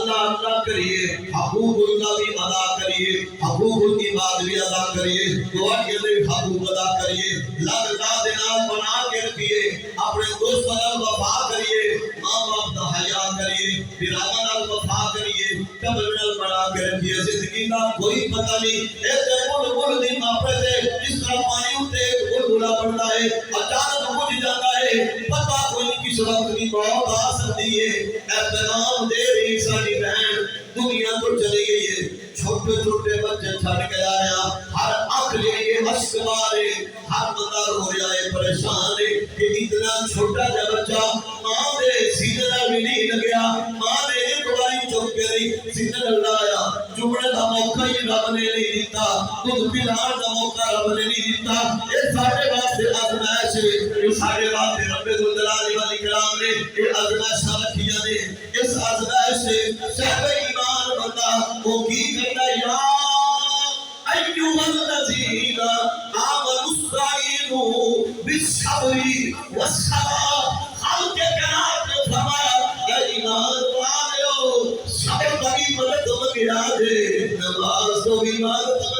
اللہ اللہ کریے، حقوق اللہ بھی ادا کریے، حقوق العباد بھی ادا کریے، دعا کے لیے حقوق ادا کریے، لگتا دنال بنا کے رکھیے، اپنے دوست پر وفا کریے، ماں باپ کا حیا کریے، پیرامن ال وفا کریے، قبر نال بنا کے رکھیے۔ زندگی کا کوئی پتہ نہیں، ایک بل بل دی ماپے سے جس طرح پانی اٹھے بل بلا بڑھتا ہے، اچانک بجھ جاتا ہے، پتہ کوئی کس وقت بھی موت آ سکتی ہے۔ احترام دے رہی ساری بہن دنیا تو چلی گئی ہے، چھوٹے چھوٹے بچے چھڑ کے آیا، ہر آنکھ لیے اشک مارے، ہر بندہ رو رہا ہے پریشان ہے کہ اتنا چھوٹا جا بچہ ماں دے سینے نال بھی نہیں لگیا، ماں نے ایک باری چپ کے نہیں سینے نال لایا، چومنے کا موقع ہی رب نے نہیں دیتا، دودھ پلانے کا موقع رب نے نہیں دیتا۔ یہ سارے واسطے آزمائش ہے، یہ سارے واسطے رب الجلال والاکرام نے یہ آزمائش رکھیاں نے۔ اس آزمائش سے صاحب ایمان بندہ وہ کی کرتا یا ایوہ الذین آمنوا استعینوا بالصبر والصلاۃ، خالق کائنات نے فرمایا اے ایمان والو صبر کی مدد منگیا دے، نماز کو بھی مدد